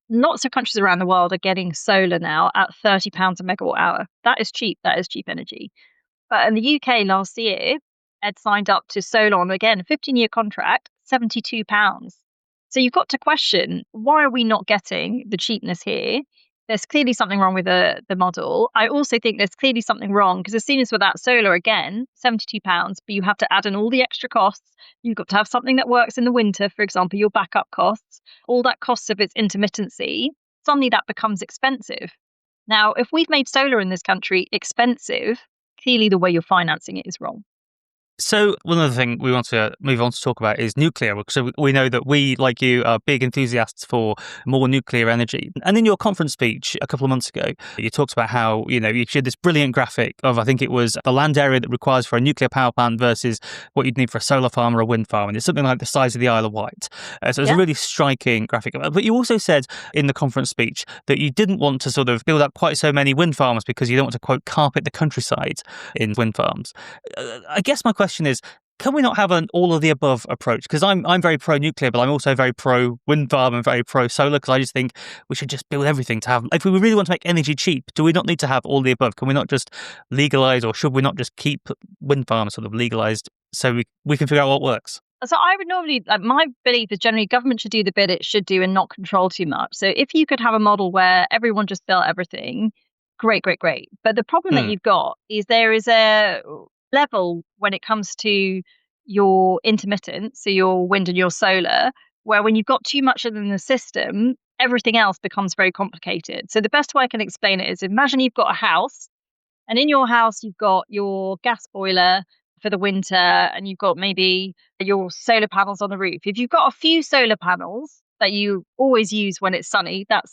lots of countries around the world are getting solar now at £30 a megawatt hour. That is cheap energy. But in the UK last year, Ed signed up to solar on, again, a 15-year contract, £72. So you've got to question, why are we not getting the cheapness here? There's clearly something wrong with the model. I also think there's clearly something wrong because as soon as with that solar, again, £72, but you have to add in all the extra costs. You've got to have something that works in the winter, for example, your backup costs, all that cost of its intermittency. Suddenly that becomes expensive. Now, if we've made solar in this country expensive, clearly the way you're financing it is wrong. So one other thing we want to move on to talk about is nuclear. So we know that we, like you, are big enthusiasts for more nuclear energy. And in your conference speech a couple of months ago, you talked about how, you showed this brilliant graphic of, I think it was the land area that requires for a nuclear power plant versus what you'd need for a solar farm or a wind farm. And it's something like the size of the Isle of Wight. So it's a really striking graphic. But you also said in the conference speech that you didn't want to sort of build up quite so many wind farms because you don't want to, quote, carpet the countryside in wind farms. I guess my question is, can we not have an all of the above approach? Because I'm very pro nuclear, but I'm also very pro wind farm and very pro solar, because I just think we should just build everything to have. If we really want to make energy cheap, do we not need to have all the above? Can we not just legalize, or should we not just keep wind farms sort of legalized so we can figure out what works? So I would normally, my belief is generally government should do the bit it should do and not control too much. So if you could have a model where everyone just built everything, great. But the problem that you've got is there is a level when it comes to your intermittent, so your wind and your solar, where when you've got too much of them in the system, everything else becomes very complicated. So the best way I can explain it is, imagine you've got a house, and in your house you've got your gas boiler for the winter, and you've got maybe your solar panels on the roof. If you've got a few solar panels that you always use when it's sunny, that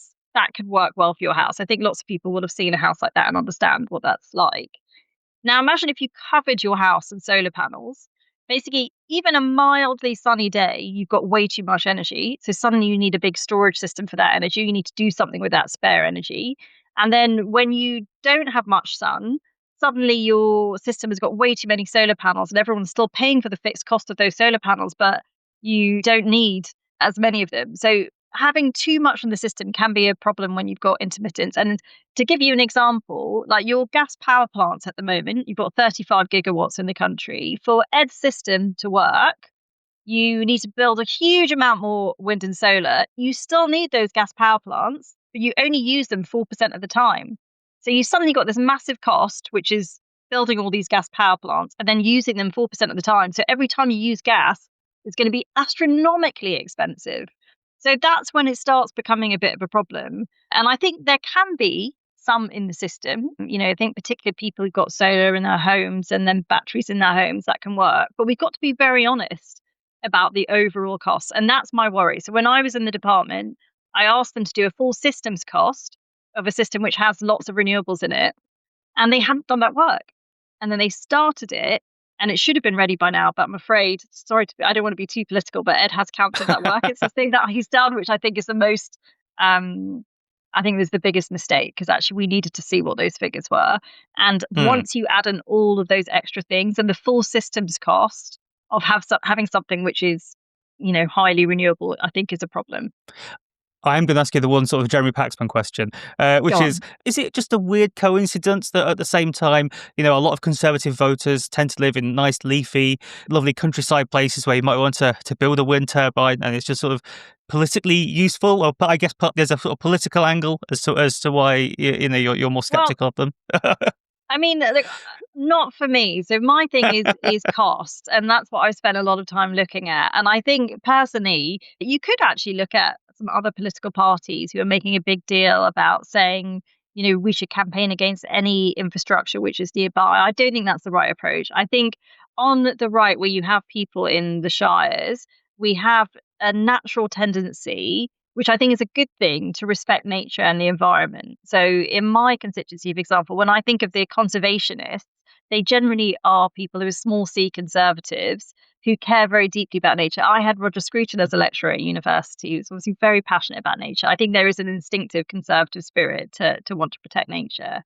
could work well for your house. I think lots of people will have seen a house like that and understand what that's like. Now, imagine if you covered your house in solar panels. Basically, even a mildly sunny day, you've got way too much energy. So suddenly you need a big storage system for that energy. You need to do something with that spare energy. And then when you don't have much sun, suddenly your system has got way too many solar panels and everyone's still paying for the fixed cost of those solar panels, but you don't need as many of them. So having too much in the system can be a problem when you've got intermittence. And to give you an example, like your gas power plants at the moment, you've got 35 gigawatts in the country. For Ed's system to work, you need to build a huge amount more wind and solar. You still need those gas power plants, but you only use them 4% of the time. So you suddenly got this massive cost, which is building all these gas power plants and then using them 4% of the time. So every time you use gas, it's going to be astronomically expensive. So that's when it starts becoming a bit of a problem. And I think there can be some in the system. I think particularly people who've got solar in their homes and then batteries in their homes, that can work. But we've got to be very honest about the overall costs. And that's my worry. So when I was in the department, I asked them to do a full systems cost of a system which has lots of renewables in it. And they hadn't done that work. And then they started it. And it should have been ready by now, but I'm afraid, I don't want to be too political, but Ed has cancelled that work. It's the thing that he's done, which I think is the most, I think was the biggest mistake, because actually we needed to see what those figures were. And once you add in all of those extra things and the full systems cost of having something which is, highly renewable, I think is a problem. I'm going to ask you the one sort of Jeremy Paxman question, which is it just a weird coincidence that at the same time, a lot of Conservative voters tend to live in nice, leafy, lovely countryside places where you might want to build a wind turbine, and it's just sort of politically useful, or I guess there's a sort of political angle as to why you're more skeptical of them. I mean, look, not for me. So my thing is cost, and that's what I spent a lot of time looking at. And I think personally, you could actually look at some other political parties who are making a big deal about saying, we should campaign against any infrastructure which is nearby. I don't think that's the right approach. I think on the right, where you have people in the shires, we have a natural tendency, which I think is a good thing, to respect nature and the environment. So in my constituency, for example, when I think of the conservationists, they generally are people who are small c conservatives who care very deeply about nature. I had Roger Scruton as a lecturer at university, who's obviously very passionate about nature. I think there is an instinctive conservative spirit to want to protect nature.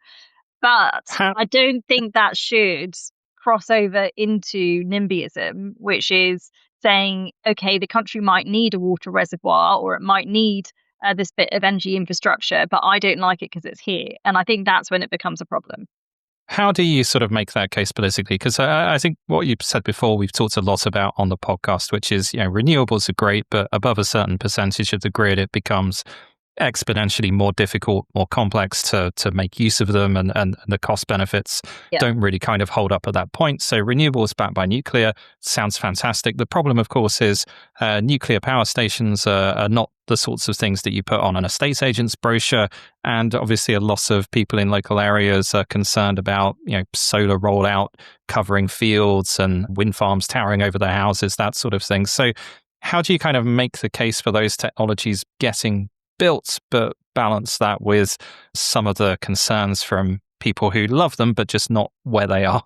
But I don't think that should cross over into NIMBYism, which is saying, okay, the country might need a water reservoir, or it might need this bit of energy infrastructure, but I don't like it because it's here. And I think that's when it becomes a problem. How do you sort of make that case politically? Because I think what you've said before, we've talked a lot about on the podcast, which is, renewables are great, but above a certain percentage of the grid, it becomes exponentially more difficult, more complex to make use of them, and the cost benefits don't really kind of hold up at that point. So renewables backed by nuclear sounds fantastic. The problem, of course, is nuclear power stations are not the sorts of things that you put on an estate agent's brochure, and obviously a lot of people in local areas are concerned about solar rollout covering fields and wind farms towering over their houses, that sort of thing. So how do you kind of make the case for those technologies getting built, but balance that with some of the concerns from people who love them, but just not where they are?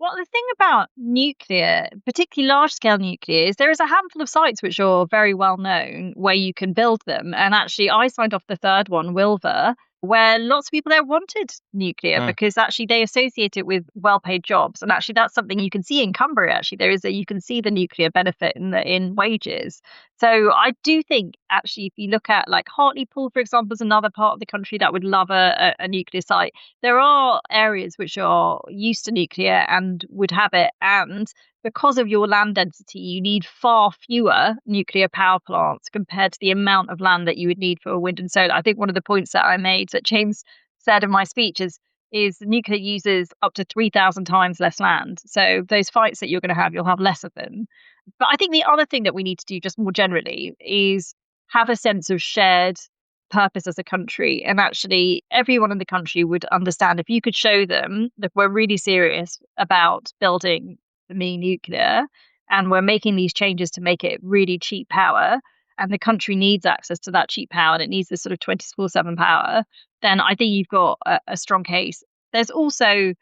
Well, the thing about nuclear, particularly large-scale nuclear, is there is a handful of sites which are very well known where you can build them. And actually, I signed off the third one, Wilver, where lots of people there wanted nuclear because actually they associate it with well-paid jobs. And actually, that's something you can see in Cumbria. Actually, you can see the nuclear benefit in wages. So I do think, actually, if you look at like Hartlepool, for example, is another part of the country that would love a nuclear site. There are areas which are used to nuclear and would have it. And because of your land density, you need far fewer nuclear power plants compared to the amount of land that you would need for wind and solar. I think one of the points that I made, that James said in my speech, is nuclear uses up to 3,000 times less land. So those fights that you're going to have, you'll have less of them. But I think the other thing that we need to do just more generally is have a sense of shared purpose as a country. And actually, everyone in the country would understand if you could show them that we're really serious about building me nuclear, and we're making these changes to make it really cheap power, and the country needs access to that cheap power, and it needs this sort of 24/7 power, then I think you've got a strong case. There's also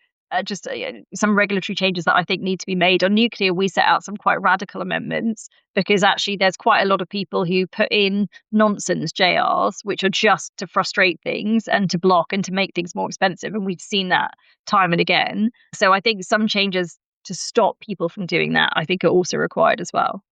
just some regulatory changes that I think need to be made. On nuclear, we set out some quite radical amendments because actually there's quite a lot of people who put in nonsense JRs, which are just to frustrate things and to block and to make things more expensive. And we've seen that time and again. So I think some changes to stop people from doing that, I think, are also required as well.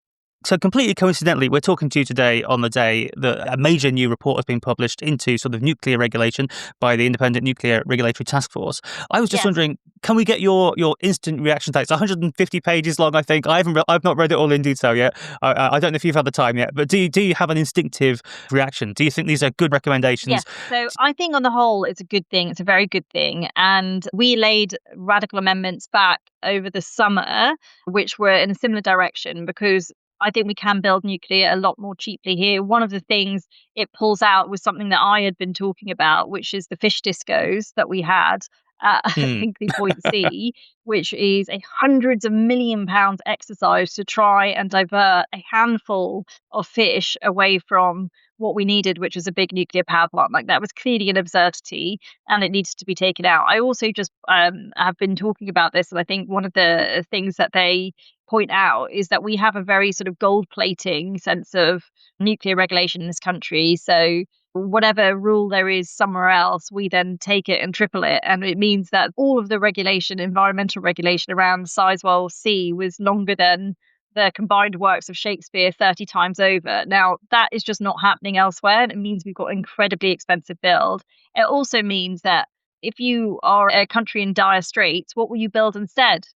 So completely coincidentally, we're talking to you today on the day that a major new report has been published into sort of nuclear regulation by the Independent Nuclear Regulatory Taskforce. I was just wondering, can we get your instant reaction to that? It's 150 pages long, I think. I've not read it all in detail yet. I don't know if you've had the time yet, but do you have an instinctive reaction? Do you think these are good recommendations? Yes. So I think on the whole, it's a good thing. It's a very good thing. And we laid radical amendments back over the summer, which were in a similar direction, because I think we can build nuclear a lot more cheaply here. One of the things it pulls out was something that I had been talking about, which is the fish discos that we had at Hinkley Point C, which is a hundreds of £1 million exercise to try and divert a handful of fish away from what we needed, which was a big nuclear power plant. Like, that was clearly an absurdity and it needs to be taken out. I also just have been talking about this, and I think one of the things that they point out is that we have a very sort of gold plating sense of nuclear regulation in this country. So whatever rule there is somewhere else, we then take it and triple it. And it means that all of the regulation, environmental regulation around Sizewell C was longer than the combined works of Shakespeare 30 times over. Now, that is just not happening elsewhere. And it means we've got an incredibly expensive build. It also means that if you are a country in dire straits, what will you build instead?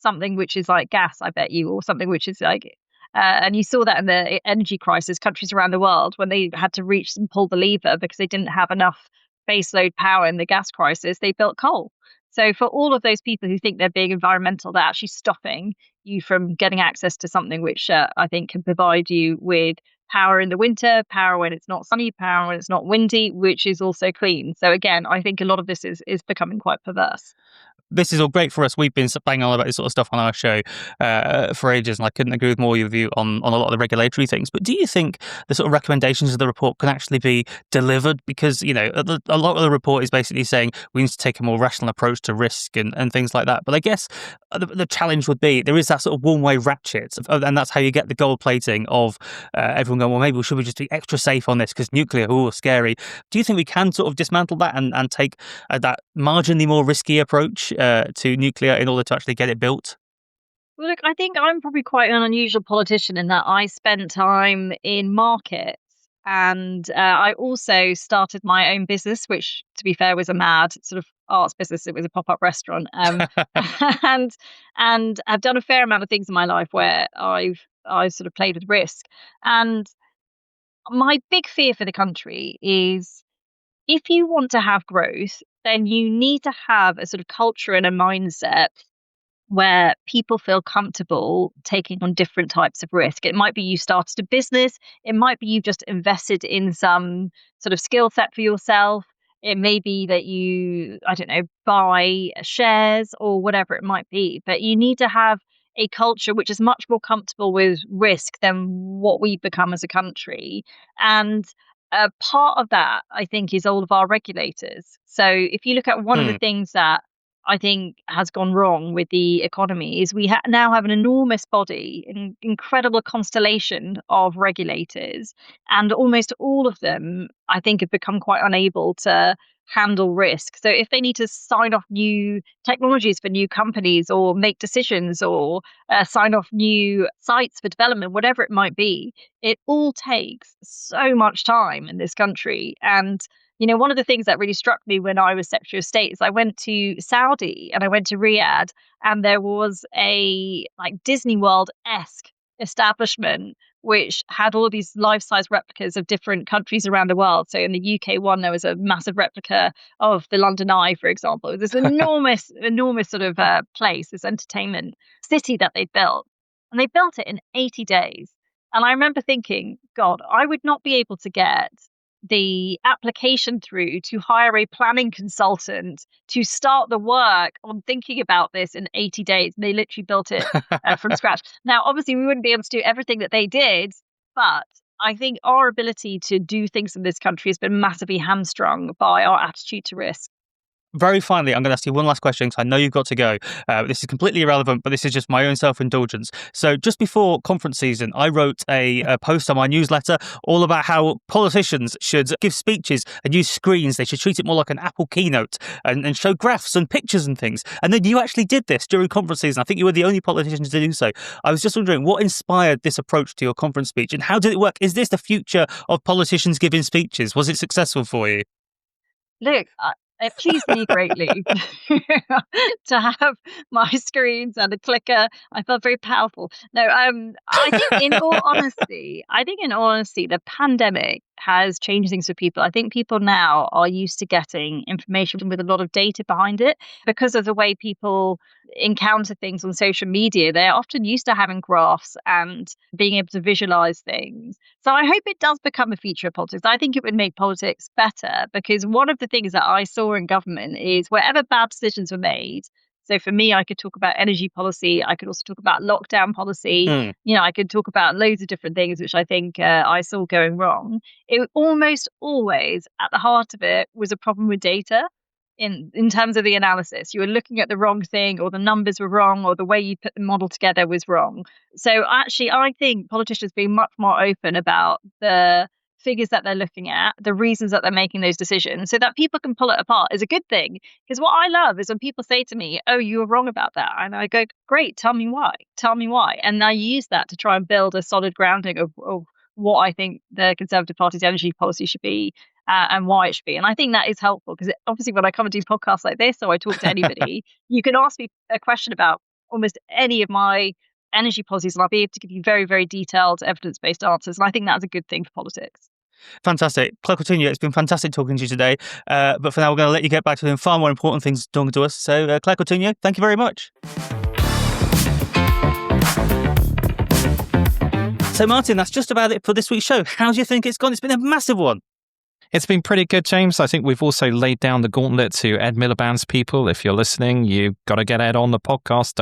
Something which is like gas, I bet you, or something which is like, and you saw that in the energy crisis, countries around the world, when they had to reach and pull the lever because they didn't have enough baseload power in the gas crisis, they built coal. So for all of those people who think they're being environmental, they're actually stopping you from getting access to something which I think can provide you with power in the winter, power when it's not sunny, power when it's not windy, which is also clean. So again, I think a lot of this is becoming quite perverse. This is all great for us. We've been banging on about this sort of stuff on our show for ages, and I couldn't agree with more with you on a lot of the regulatory things. But do you think the sort of recommendations of the report can actually be delivered? Because, a lot of the report is basically saying we need to take a more rational approach to risk and things like that. But I guess the challenge would be there is that sort of one-way ratchet, and that's how you get the gold plating of everyone going, well, maybe should we just be extra safe on this because nuclear, scary. Do you think we can sort of dismantle that and take that marginally more risky approach to nuclear in order to actually get it built? Well, look, I think I'm probably quite an unusual politician in that I spent time in markets, and I also started my own business, which, to be fair, was a mad sort of arts business. It was a pop-up restaurant, and I've done a fair amount of things in my life where I sort of played with risk. And my big fear for the country is, if you want to have growth, then you need to have a sort of culture and a mindset where people feel comfortable taking on different types of risk. It might be you started a business. It might be you've just invested in some sort of skill set for yourself. It may be that you, I don't know, buy shares or whatever it might be. But you need to have a culture which is much more comfortable with risk than what we've become as a country. And part of that, I think, is all of our regulators. So if you look at one of the things that I think has gone wrong with the economy is we now have an enormous body, an incredible constellation of regulators, and almost all of them, I think, have become quite unable to handle risk. So if they need to sign off new technologies for new companies or make decisions or sign off new sites for development, whatever it might be, it all takes so much time in this country. And one of the things that really struck me when I was Secretary of State is I went to Saudi and I went to Riyadh, and there was a like Disney World-esque establishment which had all of these life-size replicas of different countries around the world. So in the UK one, there was a massive replica of the London Eye, for example. It was this enormous sort of place, this entertainment city that they built. And they built it in 80 days. And I remember thinking, God, I would not be able to get the application through to hire a planning consultant to start the work on thinking about this in 80 days. They literally built it from scratch. Now, obviously, we wouldn't be able to do everything that they did, but I think our ability to do things in this country has been massively hamstrung by our attitude to risk. Very finally, I'm going to ask you one last question because I know you've got to go. This is completely irrelevant, but this is just my own self-indulgence. So just before conference season, I wrote a post on my newsletter all about how politicians should give speeches and use screens. They should treat it more like an Apple keynote and show graphs and pictures and things. And then you actually did this during conference season. I think you were the only politician to do so. I was just wondering, what inspired this approach to your conference speech and how did it work? Is this the future of politicians giving speeches? Was it successful for you? Look, it pleased me greatly to have my screens and a clicker. I felt very powerful. No, I think in all honesty, the pandemic has changed things for people. I think people now are used to getting information with a lot of data behind it because of the way people encounter things on social media. They're often used to having graphs and being able to visualize things. So I hope it does become a feature of politics. I think it would make politics better because one of the things that I saw in government is wherever bad decisions were made. So for me, I could talk about energy policy. I could also talk about lockdown policy. I could talk about loads of different things, which I think I saw going wrong. It almost always, at the heart of it, was a problem with data in terms of the analysis. You were looking at the wrong thing, or the numbers were wrong, or the way you put the model together was wrong. So actually, I think politicians being much more open about the figures that they're looking at, the reasons that they're making those decisions, so that people can pull it apart is a good thing. Because what I love is when people say to me, "Oh, you were wrong about that," and I go, "Great, tell me why. Tell me why." And I use that to try and build a solid grounding of what I think the Conservative Party's energy policy should be. And why it should be. And I think that is helpful because obviously when I come and do podcasts like this, or I talk to anybody, you can ask me a question about almost any of my energy policies and I'll be able to give you very, very detailed evidence-based answers. And I think that's a good thing for politics. Fantastic. Claire Coutinho, it's been fantastic talking to you today. But for now, we're going to let you get back to doing far more important things talking to us. So Claire Coutinho, thank you very much. So Martin, that's just about it for this week's show. How do you think it's gone? It's been a massive one. It's been pretty good, James. I think we've also laid down the gauntlet to Ed Miliband's people. If you're listening, you've got to get Ed on the podcast.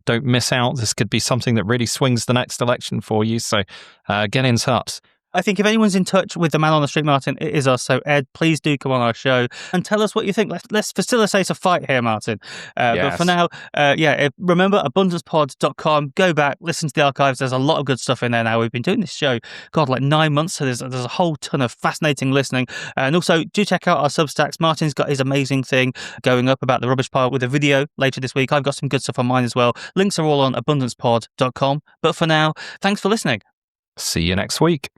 Don't miss out. This could be something that really swings the next election for you. So get in touch. I think if anyone's in touch with the man on the street, Martin, it is us. So, Ed, please do come on our show and tell us what you think. Let's facilitate a fight here, Martin. Yes. But for now, remember, abundancepod.com. Go back, listen to the archives. There's a lot of good stuff in there now. We've been doing this show, like 9 months. So there's a whole ton of fascinating listening. And also, do check out our Substacks. Martin's got his amazing thing going up about the rubbish pile with a video later this week. I've got some good stuff on mine as well. Links are all on abundancepod.com. But for now, thanks for listening. See you next week.